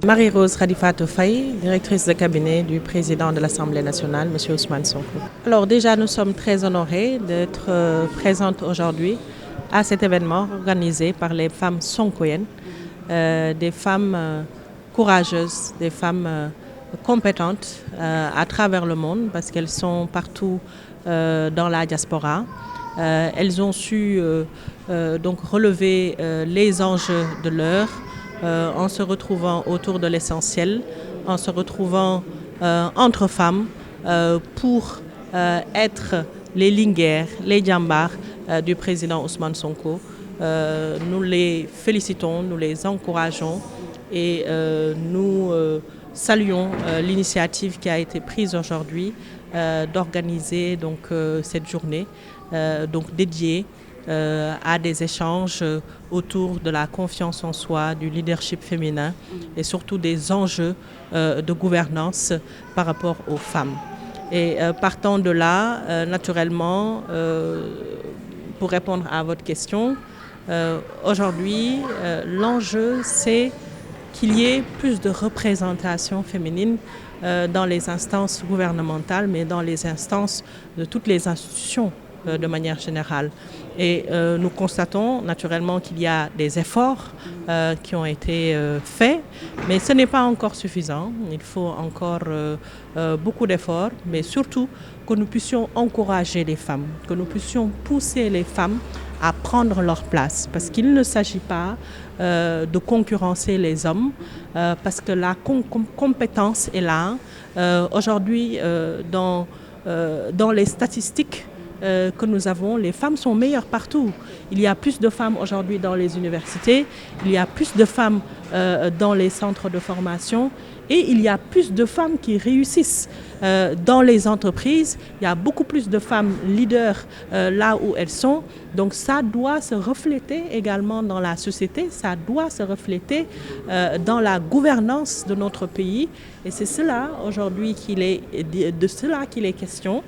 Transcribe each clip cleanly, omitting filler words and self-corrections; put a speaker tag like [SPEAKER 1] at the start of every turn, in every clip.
[SPEAKER 1] Marie-Rose Khadifatou Faye, directrice de cabinet du président de l'Assemblée nationale, M. Ousmane Sonko. Alors déjà, nous sommes très honorés d'être présentes aujourd'hui à cet événement organisé par les femmes sonkoyennes, des femmes courageuses, des femmes compétentes à travers le monde parce qu'elles sont partout dans la diaspora. Elles ont su donc relever les enjeux de l'heure en se retrouvant autour de l'essentiel, en se retrouvant entre femmes pour être les linguères, les djambars du président Ousmane Sonko. Nous les félicitons, nous les encourageons et nous saluons l'initiative qui a été prise aujourd'hui d'organiser donc cette journée donc dédiée à des échanges autour de la confiance en soi, du leadership féminin et surtout des enjeux de gouvernance par rapport aux femmes. Et partant de là, naturellement, pour répondre à votre question, aujourd'hui, l'enjeu c'est qu'il y ait plus de représentation féminine dans les instances gouvernementales, mais dans les instances de toutes les institutions de manière générale. Et nous constatons naturellement qu'il y a des efforts qui ont été faits, mais ce n'est pas encore suffisant. Il faut encore beaucoup d'efforts, mais surtout que nous puissions encourager les femmes, que nous puissions pousser les femmes à prendre leur place. Parce qu'il ne s'agit pas de concurrencer les hommes, parce que la compétence est là. Aujourd'hui, dans les statistiques que nous avons, les femmes sont meilleures partout. Il y a plus de femmes aujourd'hui dans les universités, il y a plus de femmes dans les centres de formation et il y a plus de femmes qui réussissent dans les entreprises. Il y a beaucoup plus de femmes leaders là où elles sont. Donc ça doit se refléter également dans la société, ça doit se refléter dans la gouvernance de notre pays. Et c'est cela aujourd'hui de cela qu'il est question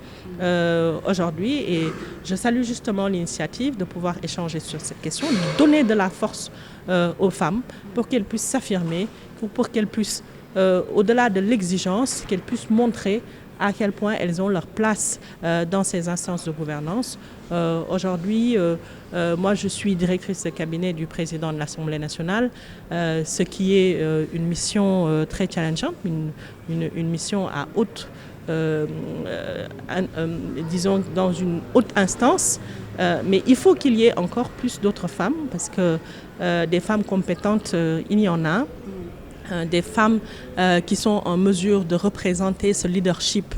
[SPEAKER 1] aujourd'hui. Et je salue justement l'initiative de pouvoir échanger sur cette question, de donner de la force aux femmes pour qu'elles puissent s'affirmer, pour qu'elles puissent, au-delà de l'exigence, qu'elles puissent montrer à quel point elles ont leur place dans ces instances de gouvernance. Aujourd'hui, moi je suis directrice de cabinet du président de l'Assemblée nationale, ce qui est une mission très challengeante, une mission à haute, disons dans une haute instance, mais il faut qu'il y ait encore plus d'autres femmes parce que des femmes compétentes, il y en a. Des femmes qui sont en mesure de représenter ce leadership,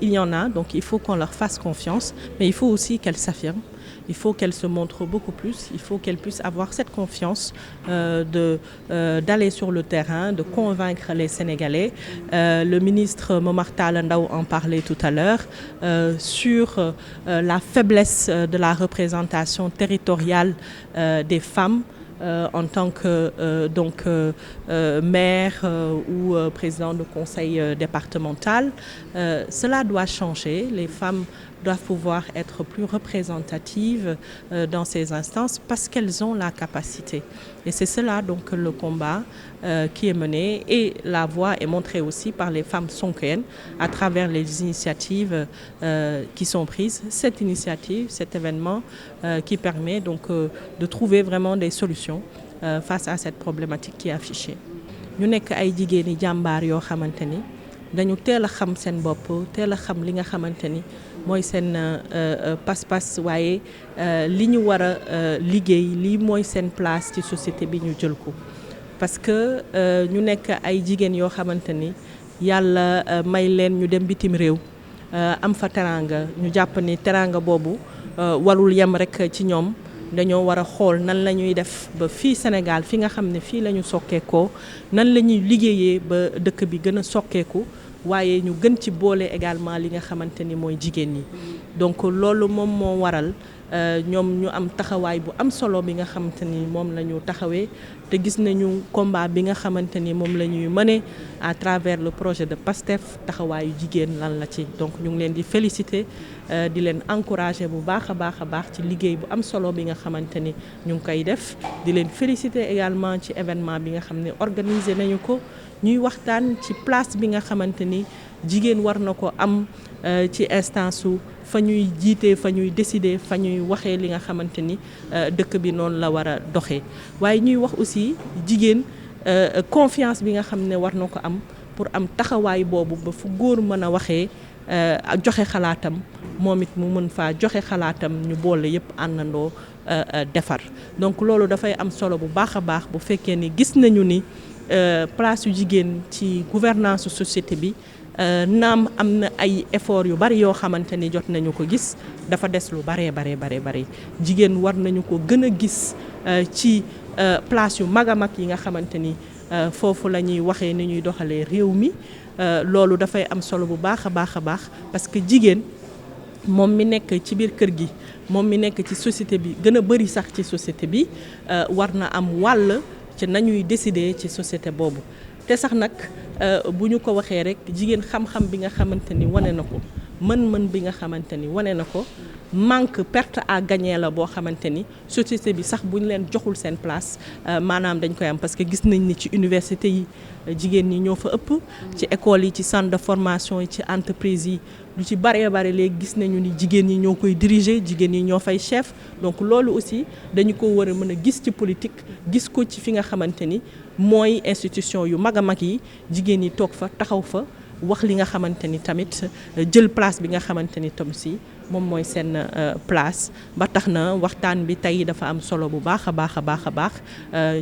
[SPEAKER 1] il y en a, donc il faut qu'on leur fasse confiance, mais il faut aussi qu'elles s'affirment, il faut qu'elles se montrent beaucoup plus, il faut qu'elles puissent avoir cette confiance d'aller sur le terrain, de convaincre les Sénégalais. Le ministre Momar Talla Ndao en parlait tout à l'heure sur la faiblesse de la représentation territoriale des femmes. En tant que maire ou président de conseil départemental. Cela doit changer. Les femmes doivent pouvoir être plus représentatives dans ces instances parce qu'elles ont la capacité. Et c'est cela donc le combat qui est mené et la voie est montrée aussi par les femmes sonkoyennes à travers les initiatives qui sont prises. Cette initiative, cet événement qui permet donc de trouver vraiment des solutions face à cette problématique qui est affichée. Ñu nekk ay jigéeni jàmbaar yoo xamante ni dañu teel a xam seen bopp teel a xam li nga xamante ni mooy seen pas-pas waaye li ñu war a liggéey lii mooy seen place ci société bi ñu jël ko. Parce que ñu nekk ay jigéen yoo xamante ni yàlla may leen ñu dem bitim réew am fa teranga ñu jàpp ni teranga boobu warul yem rek ci ñoom. Dañoo war a xool nan la ñuy def ba fii Sénégal fi nga xam ne fii la ñu sokkeekoo nan la ñuy liggéeyee ba dëkk bi gën a sokkeeku waaye ñu gën ci boole également li nga xamante ni mooy jigéen ñi donc loolu moom moo waral ñoom ñu am taxawaay bu am solo bi nga xamante ni moom la ñu taxawee te gis nañu combat bi nga xamante ni moom la ñuy mëne à travers le projet de PASTEF taxawaayu jigéen lan la ci donc ñu ngi leen di féliciter di leen encourager bu baax a baax ci liggéey bu am solo bi nga xamante ni ñu ngi koy def di leen féliciter également ci événement bi nga xam ne organiser nañu ko ñuy waxtaan ci place bi nga xamante ni jigéen war na ko am ci instance su fa ñuy jiitee fa ñuy décider fa ñuy waxee li nga xamante ni dëkk bi noonu la war a doxee waaye ñuy wax aussi jigéen confiance bi nga xam ne war na ko am pour am taxawaay boobu ba fu góor mën a waxee joxe xalaatam moom it mu mën faa joxe xalaatam ñu boole yëpp àndandoo defar donc loolu dafay am solo bu baax a baax bu fekkee ni gis nañu ni place yu jigéen ci gouvernance société bi naam am na ay effort yu bari yoo xamante ni jot nañu ko gis dafa des lu bare jigéen war nañu ko gën a gis ci place yu mag a mag yi nga xamante ni foofu la ñuy waxee ni ñuy doxalee réew mi loolu dafay am solo bu baax a baax parce que jigéen moom mi nekk ci biir kër gi moom mi nekk ci société bi gën a bari sax ci société bi war na am wàll ci nañuy décider ci société boobu te sax nag bu ñu ko waxee rek jigéen xam-xam bi nga xamante ni wane na ko mën-mën bi nga xamante ni wane na ko manque perte à gagner la boo xamante ni société bi sax bu ñu leen joxul seen place maanaam dañ koy am parce que gis nañ ni ci université yi jigéen ñi ñoo fa ëpp ci école yi ci centre de formation yi ci entreprise yi lu ci bare léegi gis nañu ni jigéen ñi ñoo koy diriger jigéen ñi ñoo fay chef donc loolu aussi dañu ko war a mën a gis ci politique gis ko ci fi nga xamante ni mooy institution yu mag a mag yi jigéen ñi toog fa taxaw fa wax li nga xamante ni tamit jël place bi nga xamante ni tam si moom mooy seen place ba tax na waxtaan bi tey dafa am solo bu baax a baax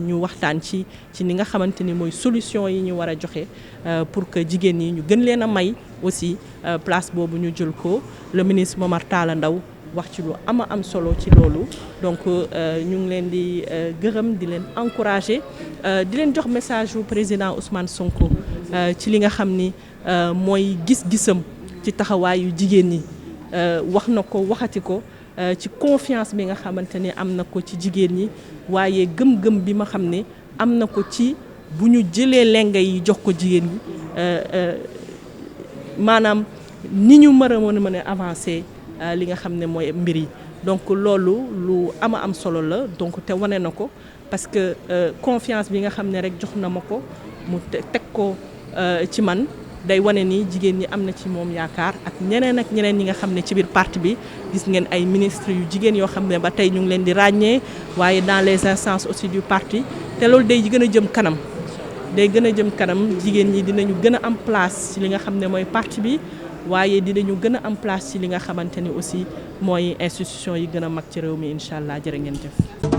[SPEAKER 1] ñu waxtaan ci ni nga xamante ni mooy solution yi ñu war a joxe pour que jigéen ñi ñu gën leen a may aussi place boobu ñu jël ko le ministre Momar Talla Ndao wax ci lu am solo ci loolu donc ñu ngi leen di gërëm di leen encourager di leen jox message wu président Ousmane Sonko ci li nga xam ni mooy gis-gisam ci taxawaayu jigéen ñi wax na ko waxati ko ci confiance bi nga xamante ne am na ko ci jigéen ñi waaye gëm-gëm bi ma xam ne am na ko ci bu ñu jëlee lenga yi jox ko jigéen ñi maanaam ni ñu mën a avancer li nga xam ne mooy mbir yi donc loolu lu am solo la donc te wane na ko parce que confiance bi nga xam ne rek jox na ma ko mu teg ko ci man day wane ni jigéen ñi am na ci moom yaakaar ak ñeneen ñi nga xam ne ci biir parti bi gis ngeen ay ministres yu jigéen yoo xam ne ba tey ñu ngi leen di ràññee waaye dans les instances aussi du parti te loolu day gën a jëm kanam jigéen ñi dinañu gën a am place ci li nga xam ne mooy parti bi waaye dinañu gën a am place ci li nga xamante ni aussi mooy institution yi gën a mag ci réew mi incha allah jërë ngeen jëf.